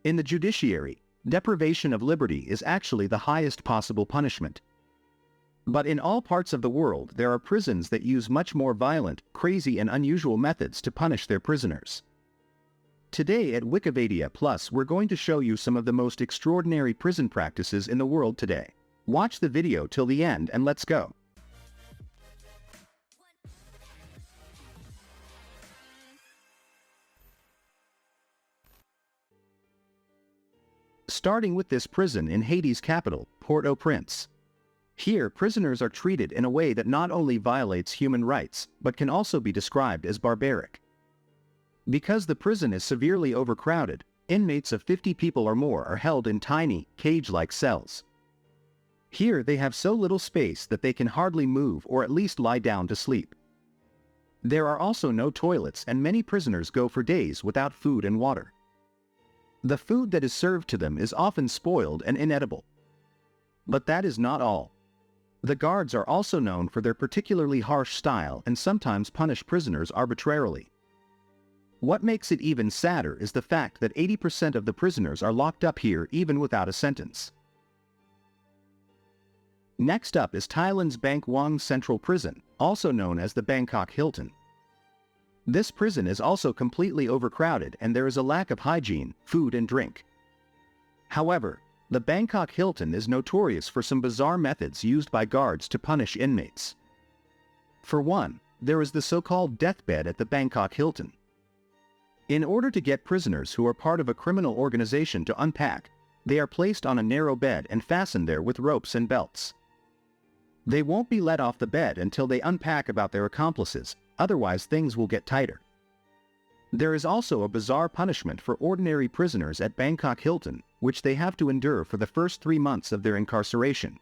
In the judiciary, deprivation of liberty is actually the highest possible punishment. But in all parts of the world there are prisons that use much more violent, crazy and unusual methods to punish their prisoners. Today at Wikivedia Plus we're going to show you some of the most extraordinary prison practices in the world today. Watch the video till the end and let's go. Starting with this prison in Haiti's capital, Port-au-Prince. Here, prisoners are treated in a way that not only violates human rights, but can also be described as barbaric. Because the prison is severely overcrowded, inmates of 50 people or more are held in tiny, cage-like cells. Here they have so little space that they can hardly move or at least lie down to sleep. There are also no toilets and many prisoners go for days without food and water. The food that is served to them is often spoiled and inedible. But that is not all. The guards are also known for their particularly harsh style and sometimes punish prisoners arbitrarily. What makes it even sadder is the fact that 80% of the prisoners are locked up here even without a sentence. Next up is Thailand's Bang Wang Central Prison, also known as the Bangkok Hilton. This prison is also completely overcrowded and there is a lack of hygiene, food and drink. However, the Bangkok Hilton is notorious for some bizarre methods used by guards to punish inmates. For one, there is the so-called deathbed at the Bangkok Hilton. In order to get prisoners who are part of a criminal organization to unpack, they are placed on a narrow bed and fastened there with ropes and belts. They won't be let off the bed until they unpack about their accomplices, otherwise things will get tighter. There is also a bizarre punishment for ordinary prisoners at Bangkok Hilton, which they have to endure for the first 3 months of their incarceration.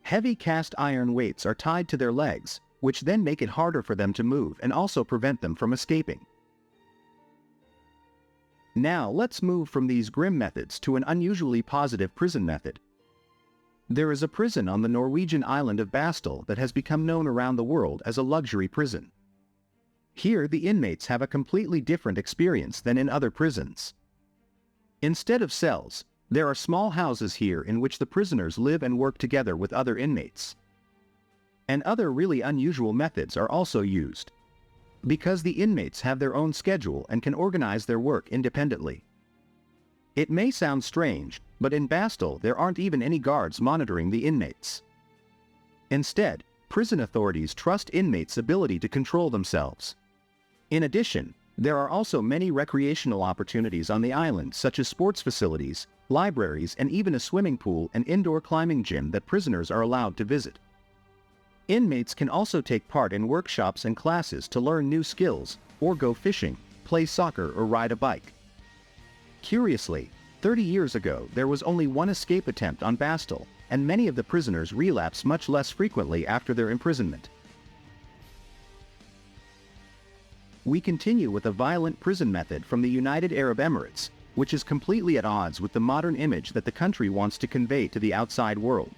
Heavy cast iron weights are tied to their legs, which then make it harder for them to move and also prevent them from escaping. Now let's move from these grim methods to an unusually positive prison method. There is a prison on the Norwegian island of Bastel that has become known around the world as a luxury prison. Here the inmates have a completely different experience than in other prisons. Instead of cells, there are small houses here in which the prisoners live and work together with other inmates. And other really unusual methods are also used. Because the inmates have their own schedule and can organize their work independently. It may sound strange, but in Bastel there aren't even any guards monitoring the inmates. Instead, prison authorities trust inmates' ability to control themselves. In addition, there are also many recreational opportunities on the island such as sports facilities, libraries and even a swimming pool and indoor climbing gym that prisoners are allowed to visit. Inmates can also take part in workshops and classes to learn new skills, or go fishing, play soccer or ride a bike. Curiously, 30 years ago there was only one escape attempt on Bastel, and many of the prisoners relapse much less frequently after their imprisonment. We continue with a violent prison method from the United Arab Emirates, which is completely at odds with the modern image that the country wants to convey to the outside world.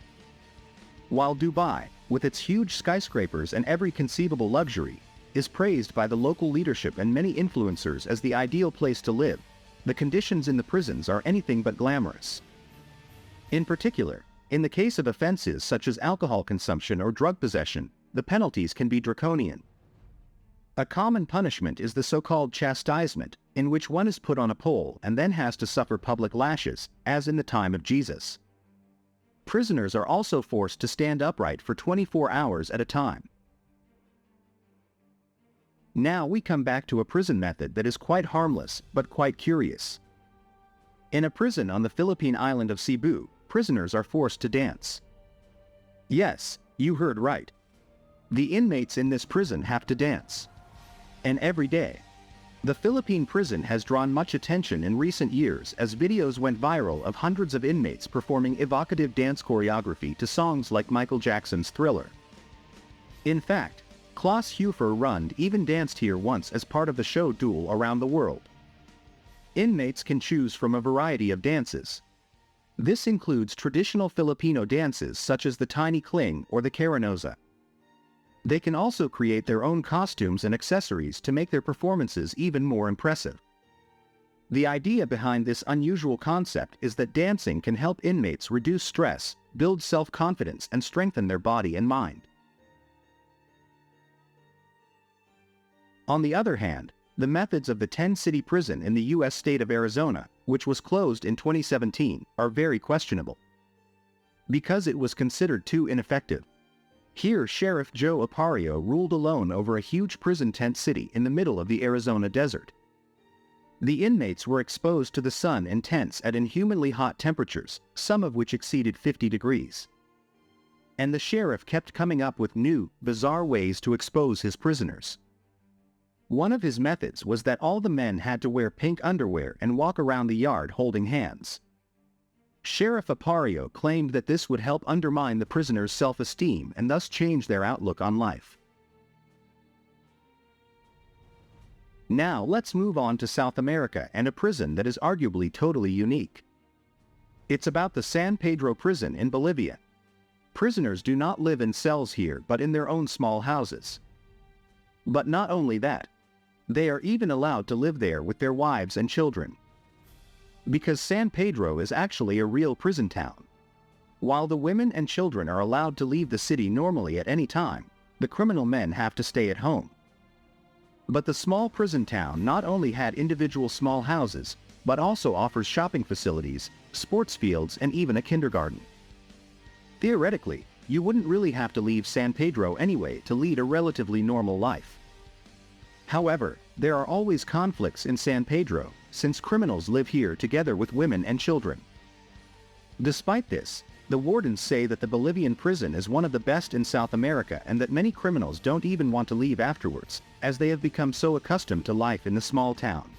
While Dubai, with its huge skyscrapers and every conceivable luxury, is praised by the local leadership and many influencers as the ideal place to live, the conditions in the prisons are anything but glamorous. In particular, in the case of offenses such as alcohol consumption or drug possession, the penalties can be draconian. A common punishment is the so-called chastisement, in which one is put on a pole and then has to suffer public lashes, as in the time of Jesus. Prisoners are also forced to stand upright for 24 hours at a time. Now we come back to a prison method that is quite harmless but quite curious. In a prison on the Philippine island of Cebu, prisoners are forced to dance. Yes, you heard right. The inmates in this prison have to dance. And every day. The Philippine prison has drawn much attention in recent years as videos went viral of hundreds of inmates performing evocative dance choreography to songs like Michael Jackson's Thriller. In fact, Klaus Hufer Rund even danced here once as part of the show Duel Around the World. Inmates can choose from a variety of dances. This includes traditional Filipino dances such as the tiny cling or the caranosa. They can also create their own costumes and accessories to make their performances even more impressive. The idea behind this unusual concept is that dancing can help inmates reduce stress, build self-confidence, and strengthen their body and mind. On the other hand, the methods of the 10-city prison in the U.S. state of Arizona, which was closed in 2017, are very questionable, because it was considered too ineffective. Here, Sheriff Joe Aparicio ruled alone over a huge prison tent city in the middle of the Arizona desert. The inmates were exposed to the sun in tents at inhumanly hot temperatures, some of which exceeded 50 degrees. And the sheriff kept coming up with new, bizarre ways to expose his prisoners. One of his methods was that all the men had to wear pink underwear and walk around the yard holding hands. Sheriff Aparicio claimed that this would help undermine the prisoners' self-esteem and thus change their outlook on life. Now let's move on to South America and a prison that is arguably totally unique. It's about the San Pedro prison in Bolivia. Prisoners do not live in cells here but in their own small houses. But not only that, they are even allowed to live there with their wives and children. Because San Pedro is actually a real prison town. While the women and children are allowed to leave the city normally at any time, the criminal men have to stay at home. But the small prison town not only had individual small houses, but also offers shopping facilities, sports fields, and even a kindergarten. Theoretically, you wouldn't really have to leave San Pedro anyway to lead a relatively normal life. However, there are always conflicts in San Pedro, since criminals live here together with women and children. Despite this, the wardens say that the Bolivian prison is one of the best in South America and that many criminals don't even want to leave afterwards, as they have become so accustomed to life in the small town.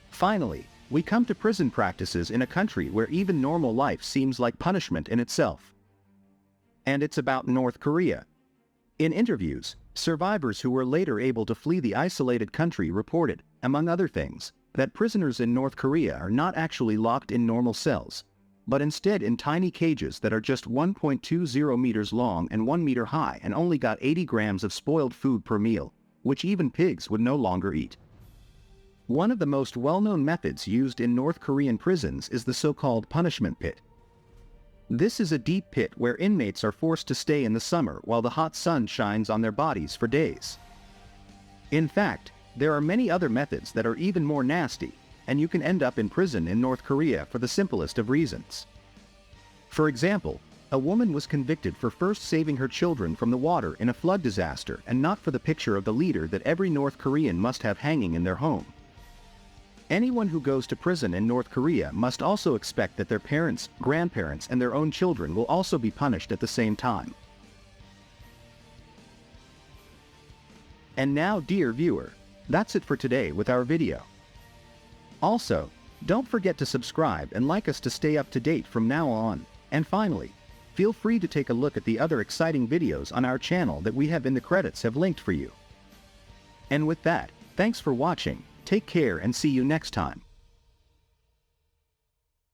Finally, we come to prison practices in a country where even normal life seems like punishment in itself. And it's about North Korea. In interviews, survivors who were later able to flee the isolated country reported, among other things, that prisoners in North Korea are not actually locked in normal cells, but instead in tiny cages that are just 1.20 meters long and 1 meter high and only got 80 grams of spoiled food per meal, which even pigs would no longer eat. One of the most well-known methods used in North Korean prisons is the so-called punishment pit. This is a deep pit where inmates are forced to stay in the summer while the hot sun shines on their bodies for days. In fact, there are many other methods that are even more nasty, and you can end up in prison in North Korea for the simplest of reasons. For example, a woman was convicted for first saving her children from the water in a flood disaster and not for the picture of the leader that every North Korean must have hanging in their home. Anyone who goes to prison in North Korea must also expect that their parents, grandparents, and their own children will also be punished at the same time. And now, dear viewer, that's it for today with our video. Also, don't forget to subscribe and like us to stay up to date from now on. And finally, feel free to take a look at the other exciting videos on our channel that we have in the credits have linked for you. And with that, thanks for watching, take care and see you next time.